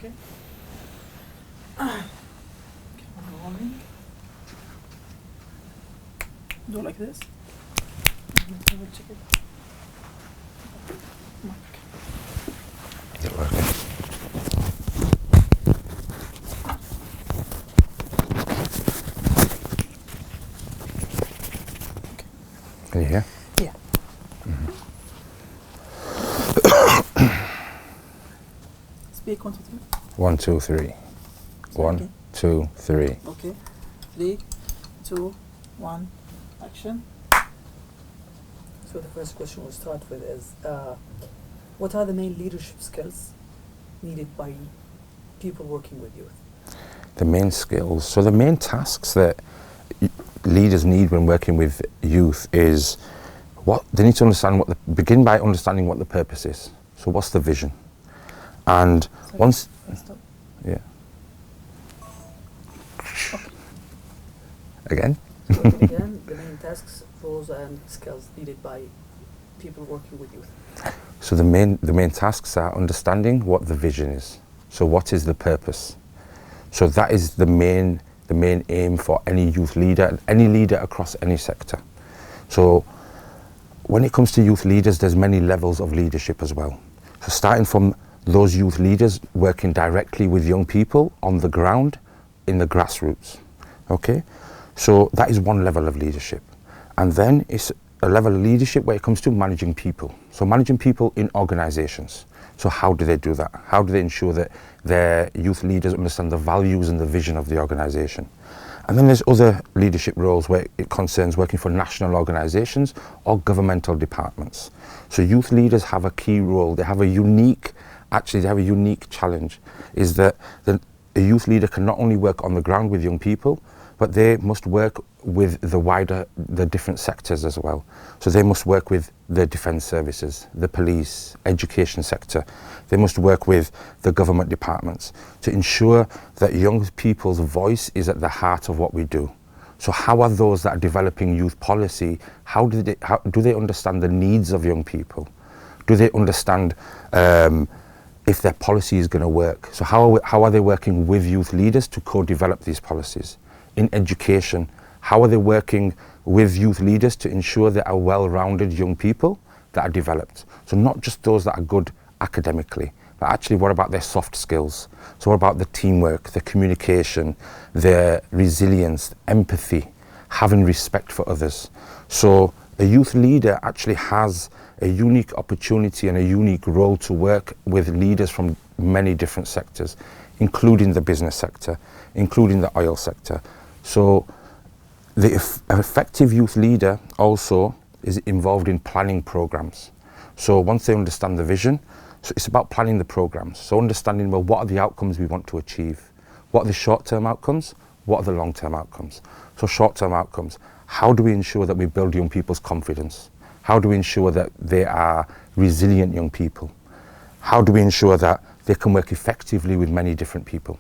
Okay. Rolling. Do like this. Let's have a check it. Is it working? Can you hear? Yeah. Speak 1, 2, 3. 1, 2, 3. 1, 2, 3. Okay. 3, 2, 1. Action. So the first question we'll start with is, what are the main leadership skills needed by people working with youth? The main skills, so the main tasks that leaders need when working with youth is what they need to understand. Begin by understanding what the purpose is. So what's the vision? And Sorry, once, stop. yeah. Again? So again, the main tasks, roles and skills needed by people working with youth. So the main tasks are understanding what the vision is. So what is the purpose? So that is the main aim for any youth leader, any leader across any sector. So when it comes to youth leaders, there's many levels of leadership as well. So starting from those youth leaders working directly with young people on the ground, in the grassroots, okay? So that is one level of leadership. And then it's a level of leadership where it comes to managing people. So managing people in organizations. So how do they do that? How do they ensure that their youth leaders understand the values and the vision of the organization? And then there's other leadership roles where it concerns working for national organizations or governmental departments. So youth leaders have a key role. They have a unique challenge, is that a youth leader can not only work on the ground with young people, but they must work with the different sectors as well. So they must work with the defence services, the police, education sector. They must work with the government departments to ensure that young people's voice is at the heart of what we do. So how are those that are developing youth policy, how do they understand the needs of young people? Do they understand if their policy is going to work? So how are they working with youth leaders to co-develop these policies? In education, how are they working with youth leaders to ensure there are well-rounded young people that are developed? So not just those that are good academically, but actually what about their soft skills? So what about the teamwork, the communication, the resilience, empathy, having respect for others? So a youth leader actually has a unique opportunity and a unique role to work with leaders from many different sectors, including the business sector, including the oil sector. So the effective youth leader also is involved in planning programs. So once they understand the vision, so it's about planning the programs. So understanding, well, what are the outcomes we want to achieve? What are the short-term outcomes? What are the long-term outcomes? So short-term outcomes, how do we ensure that we build young people's confidence? How do we ensure that they are resilient young people? How do we ensure that they can work effectively with many different people?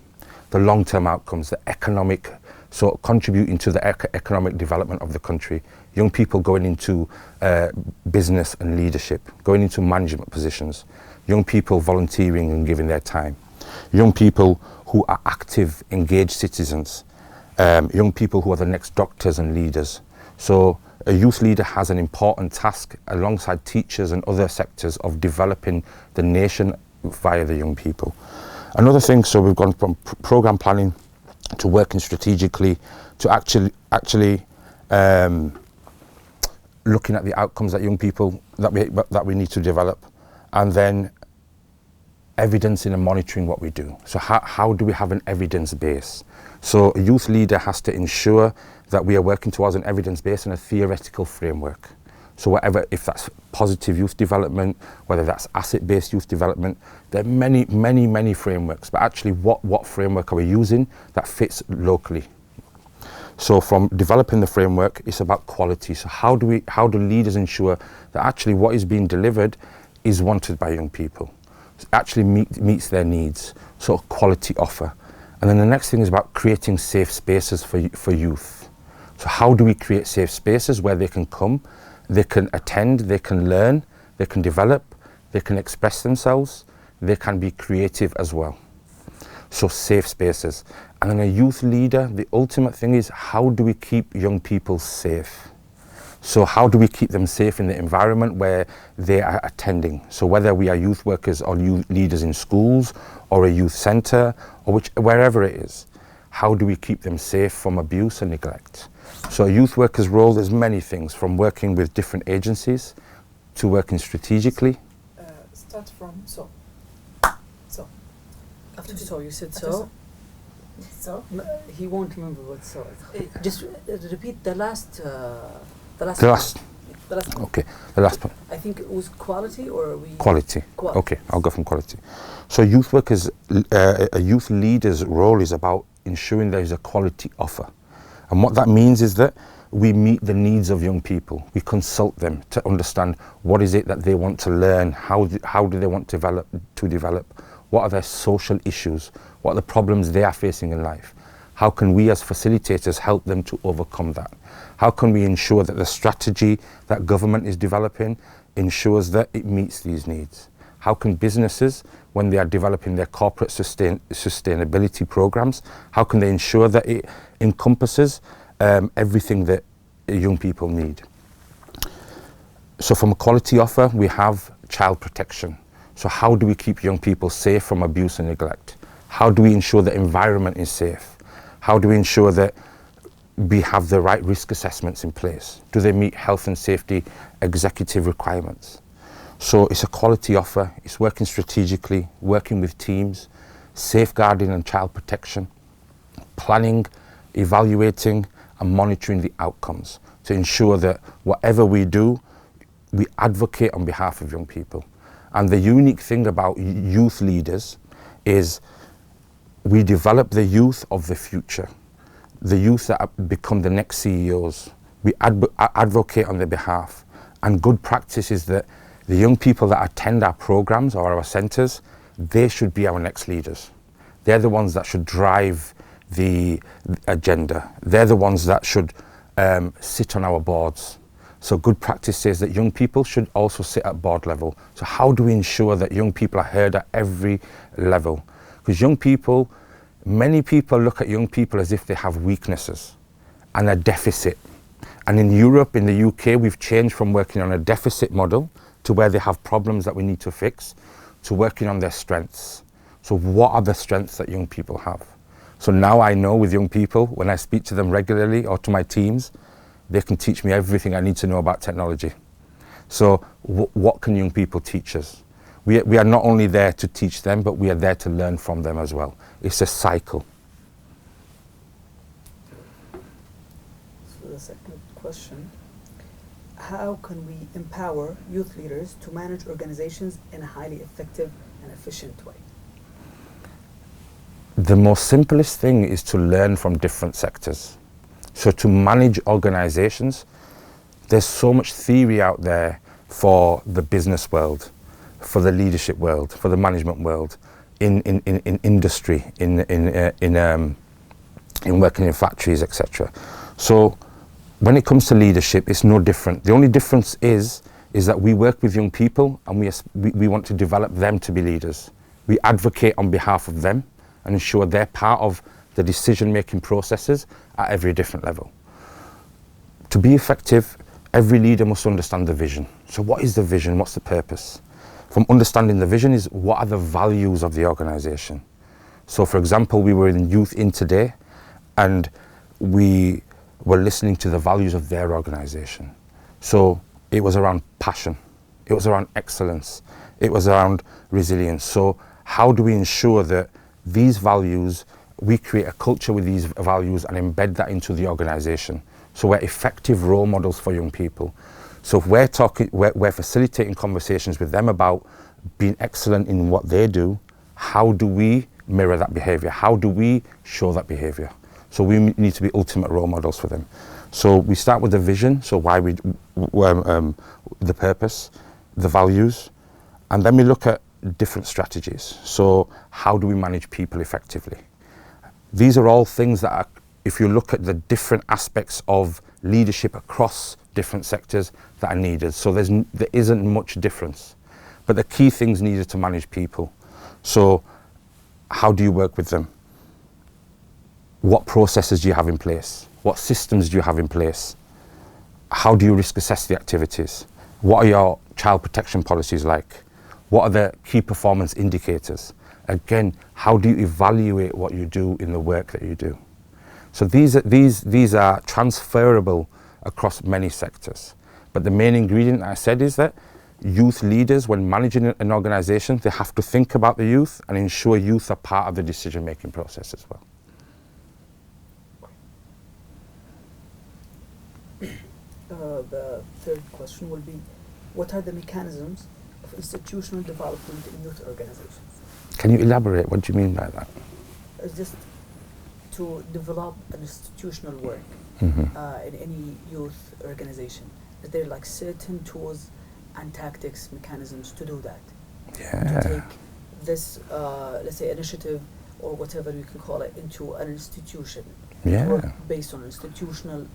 The long-term outcomes, the economic, so contributing to the economic development of the country. Young people going into business and leadership, going into management positions. Young people volunteering and giving their time. Young people who are active, engaged citizens. Young people who are the next doctors and leaders. So a youth leader has an important task alongside teachers and other sectors of developing the nation via the young people. Another thing, so we've gone from program planning to working strategically to actually looking at the outcomes that young people that we need to develop, and then evidencing and monitoring what we do. So how do we have an evidence base? So a youth leader has to ensure that we are working towards an evidence base and a theoretical framework. So whatever, if that's positive youth development, whether that's asset-based youth development, there are many frameworks, but actually what framework are we using that fits locally? So from developing the framework, it's about quality. So how do leaders ensure that actually what is being delivered is wanted by young people? It actually meets their needs, so quality offer. And then the next thing is about creating safe spaces for youth. So how do we create safe spaces where they can come, they can attend, they can learn, they can develop, they can express themselves, they can be creative as well. So safe spaces. And a youth leader, the ultimate thing is, how do we keep young people safe? So how do we keep them safe in the environment where they are attending? So whether we are youth workers or youth leaders in schools or a youth centre or wherever it is, how do we keep them safe from abuse and neglect? So a youth worker's role, there's many things, from working with different agencies to working strategically. Start from so. After so, you said so. So? No, he won't remember what so. Just repeat the last. The last. Okay, the last point. I think it was quality, or we. Quality. Okay, I'll go from quality. So youth workers, a youth leader's role is about ensuring there is a quality offer. And what that means is that we meet the needs of young people. We consult them to understand what is it that they want to learn, how do they want to develop, what are their social issues, what are the problems they are facing in life. How can we as facilitators help them to overcome that? How can we ensure that the strategy that government is developing ensures that it meets these needs? How can businesses, when they are developing their corporate sustainability programs, how can they ensure that it encompasses everything that young people need? So from a quality offer, we have child protection. So how do we keep young people safe from abuse and neglect? How do we ensure the environment is safe? How do we ensure that we have the right risk assessments in place? Do they meet health and safety executive requirements? So it's a quality offer, it's working strategically, working with teams, safeguarding and child protection, planning, evaluating and monitoring the outcomes to ensure that whatever we do, we advocate on behalf of young people. And the unique thing about youth leaders is we develop the youth of the future, the youth that become the next CEOs. We advocate on their behalf. And good practice is that the young people that attend our programs or our centres, they should be our next leaders. They're the ones that should drive the agenda. They're the ones that should sit on our boards. So good practice says that young people should also sit at board level. So how do we ensure that young people are heard at every level? Because young people, many people look at young people as if they have weaknesses and a deficit. And in Europe, in the UK, we've changed from working on a deficit model to where they have problems that we need to fix, to working on their strengths. So what are the strengths that young people have? So now I know with young people, when I speak to them regularly or to my teams, they can teach me everything I need to know about technology. So what can young people teach us? We are not only there to teach them, but we are there to learn from them as well. It's a cycle. So the second question, how can we empower youth leaders to manage organizations in a highly effective and efficient way? The most simplest thing is to learn from different sectors. So to manage organizations, there's so much theory out there for the business world, for the leadership world, for the management world, in industry, in working in factories, etc. So when it comes to leadership, it's no different. The only difference is that we work with young people and we want to develop them to be leaders. We advocate on behalf of them and ensure they're part of the decision-making processes at every different level. To be effective, every leader must understand the vision. So what is the vision? What's the purpose? From understanding the vision is what are the values of the organization. So for example, we were in Youth In today and we were listening to the values of their organization. So it was around passion, it was around excellence, it was around resilience. So how do we ensure that these values, we create a culture with these values and embed that into the organization? So we're effective role models for young people. So if we're facilitating conversations with them about being excellent in what they do, how do we mirror that behavior? How do we show that behavior? So we need to be ultimate role models for them. So we start with the vision, so why the purpose, the values, and then we look at different strategies. So how do we manage people effectively? These are all things that are, if you look at the different aspects of leadership across different sectors that are needed. So there isn't much difference, but the key things needed to manage people. So how do you work with them? what processes do you have in place? What systems do you have in place? How do you risk assess the activities? What are your child protection policies like? What are the key performance indicators? Again, how do you evaluate what you do in the work that you do? So these are transferable across many sectors. But the main ingredient I said is that youth leaders, when managing an organisation, they have to think about the youth and ensure youth are part of the decision-making process as well. The third question will be, what are the mechanisms of institutional development in youth organizations? Can you elaborate? What do you mean by that? It's just to develop an institutional work Mm-hmm. in any youth organization. Is there like certain tools and tactics, mechanisms to do that? To Yeah. take this, let's say, initiative or whatever we can call it into an institution. Yeah. Or based on institutional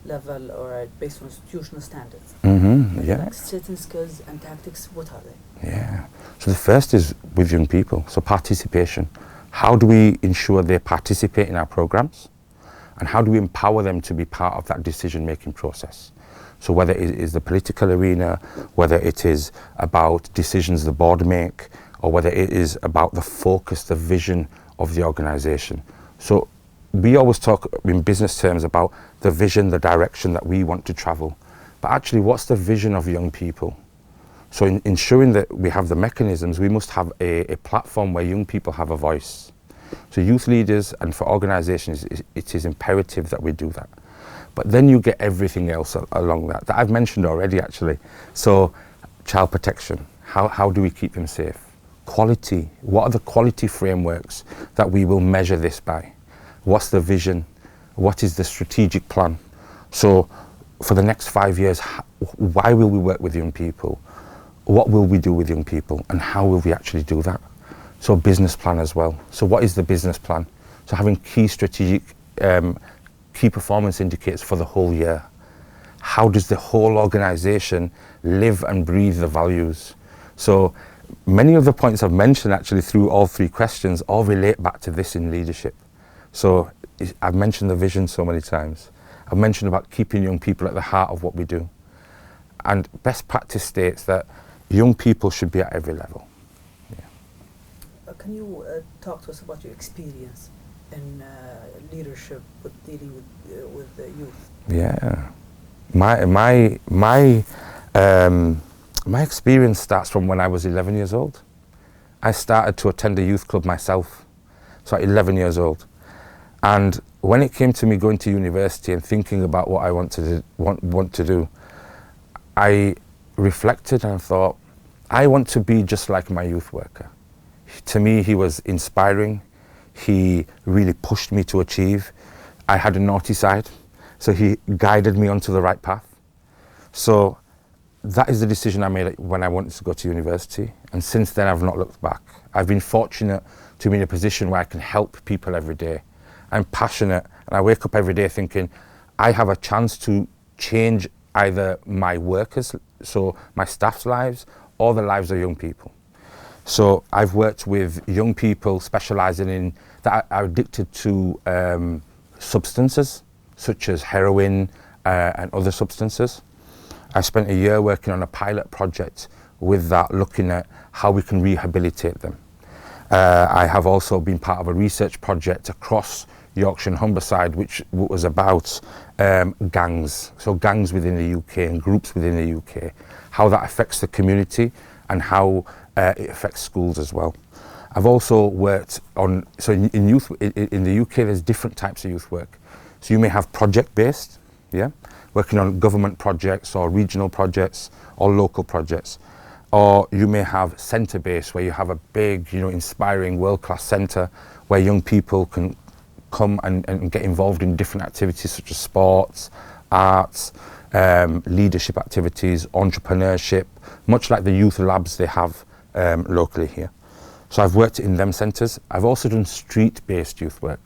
level or based on institutional standards. Mm-hmm. Yeah. Like certain skills and tactics, what are they? Yeah. So the first is with young people. So participation. How do we ensure they participate in our programs? And how do we empower them to be part of that decision-making process? So whether it is the political arena, whether it is about decisions the board make, or whether it is about the focus, the vision of the organisation. So we always talk in business terms about the vision, the direction that we want to travel. But actually, what's the vision of young people? So in ensuring that we have the mechanisms, we must have a platform where young people have a voice. So youth leaders and for organisations, it is imperative that we do that. But then you get everything else along that I've mentioned already actually. So child protection, how do we keep them safe? Quality, what are the quality frameworks that we will measure this by? What's the vision? What is the strategic plan? So for the next 5 years, why will we work with young people? What will we do with young people? And how will we actually do that? So business plan as well. So what is the business plan? So having key strategic, key performance indicators for the whole year. How does the whole organisation live and breathe the values? So many of the points I've mentioned actually through all three questions all relate back to this in leadership. So I've mentioned the vision so many times. I've mentioned about keeping young people at the heart of what we do. And best practice states that young people should be at every level. Can you talk to us about your experience in leadership with dealing with the youth? Yeah, my experience starts from when I was 11 years old. I started to attend a youth club myself, so at 11 years old. And when it came to me going to university and thinking about what I want to do, I reflected and thought, I want to be just like my youth worker. To me, he was inspiring. He really pushed me to achieve. I had a naughty side, so he guided me onto the right path. So that is the decision I made when I wanted to go to university. And since then, I've not looked back. I've been fortunate to be in a position where I can help people every day. I'm passionate, and I wake up every day thinking, I have a chance to change either my workers, so my staff's lives, or the lives of young people. So I've worked with young people specialising in that are addicted to substances such as heroin and other substances. I spent a year working on a pilot project with that, looking at how we can rehabilitate them. I have also been part of a research project across Yorkshire and Humberside, which was about gangs, so gangs within the UK and groups within the UK, how that affects the community and how it affects schools as well. I've also worked on, so in youth, in the UK there's different types of youth work. So you may have project-based, yeah, working on government projects or regional projects or local projects. Or you may have centre-based, where you have a big, inspiring world-class centre where young people can come and get involved in different activities such as sports, arts, leadership activities, entrepreneurship, much like the youth labs they have locally here. So I've worked in them centres. I've also done street-based youth work.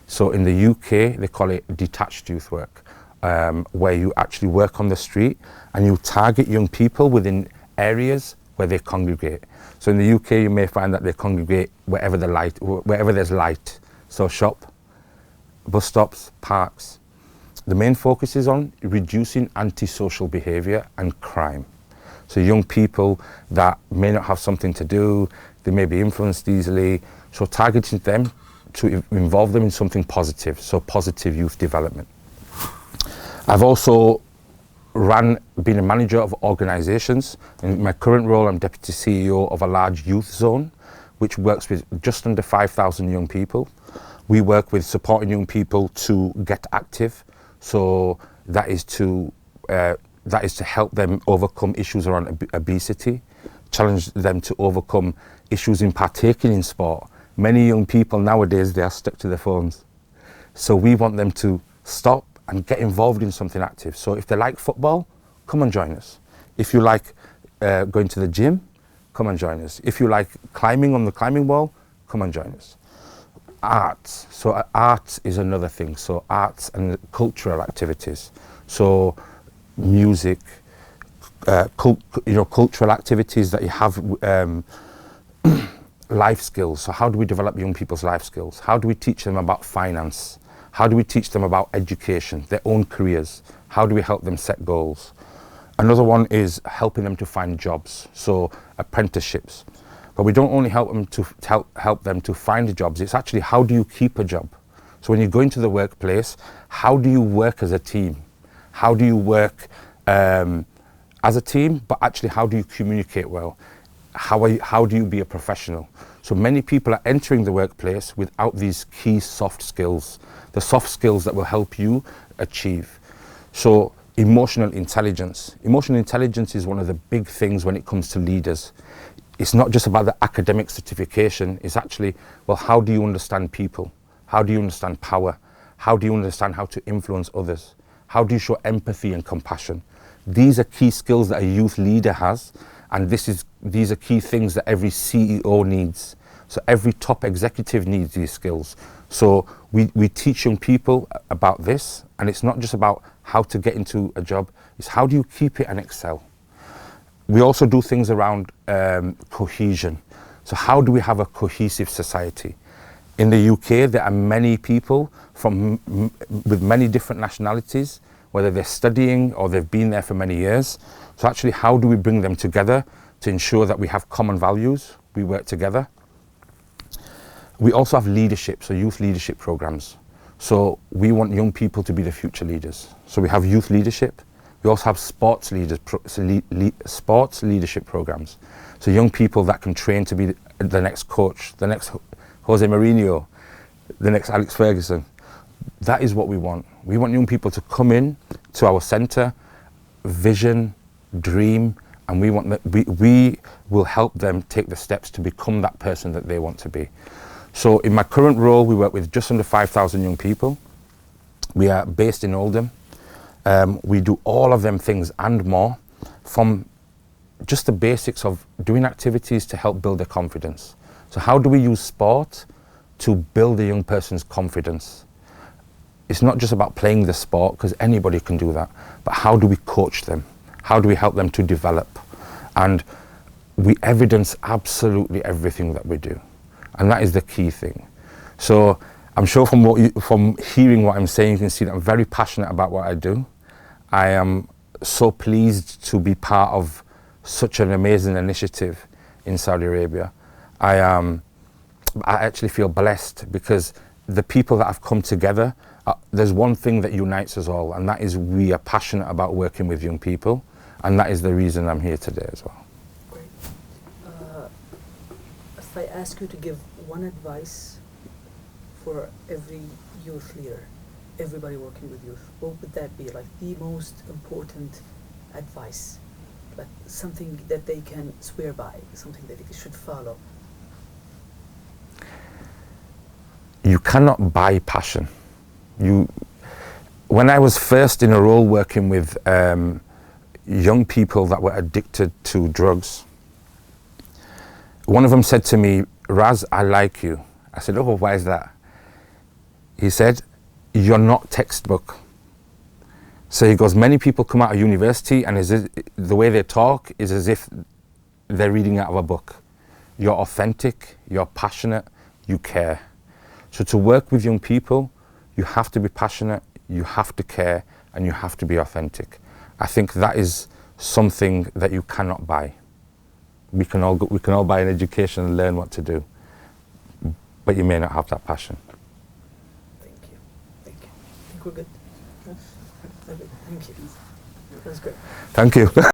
So in the UK, they call it detached youth work, where you actually work on the street and you target young people within areas where they congregate. So in the UK, you may find that they congregate wherever there's light. So shop, bus stops, parks. The main focus is on reducing antisocial behaviour and crime. So young people that may not have something to do, they may be influenced easily, so targeting them to involve them in something positive, so positive youth development. I've also been a manager of organisations. In my current role, I'm deputy CEO of a large youth zone, which works with just under 5,000 young people. We work with supporting young people to get active, so that is to help them overcome issues around obesity, challenge them to overcome issues in partaking in sport. Many young people nowadays, they are stuck to their phones. So we want them to stop and get involved in something active. So if they like football, come and join us. If you like going to the gym, come and join us. If you like climbing on the climbing wall, come and join us. Arts. So art is another thing. So arts and cultural activities. So music, cultural activities that you have, life skills. So how do we develop young people's life skills? How do we teach them about finance? How do we teach them about education, their own careers? How do we help them set goals? Another one is helping them to find jobs, so apprenticeships. But we don't only help them to find jobs, it's actually how do you keep a job? So when you go into the workplace, how do you work as a team? How do you work as a team, but actually how do you communicate well? How do you be a professional? So many people are entering the workplace without these key soft skills, the soft skills that will help you achieve. So emotional intelligence. Emotional intelligence is one of the big things when it comes to leaders. It's not just about the academic certification, it's actually, well, how do you understand people? How do you understand power? How do you understand how to influence others? How do you show empathy and compassion? These are key skills that a youth leader has, and these are key things that every CEO needs. So every top executive needs these skills. So we teach young people about this, and it's not just about how to get into a job, it's how do you keep it and excel. We also do things around cohesion. So how do we have a cohesive society? In the UK, there are many people with many different nationalities, whether they're studying or they've been there for many years. So actually, how do we bring them together to ensure that we have common values, we work together? We also have leadership, so youth leadership programs. So we want young people to be the future leaders. So we have youth leadership. We also have sports leadership programs. So young people that can train to be the next coach, the next Jose Mourinho, the next Alex Ferguson. That is what we want. We want young people to come in to our centre, vision, dream, and we will help them take the steps to become that person that they want to be. So in my current role, we work with just under 5,000 young people. We are based in Oldham. We do all of them things and more, from just the basics of doing activities to help build their confidence. So how do we use sport to build a young person's confidence? It's not just about playing the sport, because anybody can do that, but how do we coach them? How do we help them to develop? And we evidence absolutely everything that we do. And that is the key thing. So I'm sure from hearing what I'm saying, you can see that I'm very passionate about what I do. I am so pleased to be part of such an amazing initiative in Saudi Arabia. I actually feel blessed because the people that have come together, there's one thing that unites us all, and that is we are passionate about working with young people, and that is the reason I'm here today as well. Great. If I ask you to give one advice for every youth leader, everybody working with youth, what would that be? Like the most important advice, like something that they can swear by, something that they should follow. You cannot buy passion. When I was first in a role working with young people that were addicted to drugs, one of them said to me, "Raz, I like you." I said, "Oh, why is that?" He said, "You're not textbook." So he goes, many people come out of university and the way they talk is as if they're reading out of a book. You're authentic, you're passionate, you care. So to work with young people, You have to be passionate, you have to care, and you have to be authentic. I think that is something that you cannot buy. We can all buy an education and learn what to do, but you may not have that passion. Thank you. Thank you. I think we're good. Thank you. That was great. Thank you.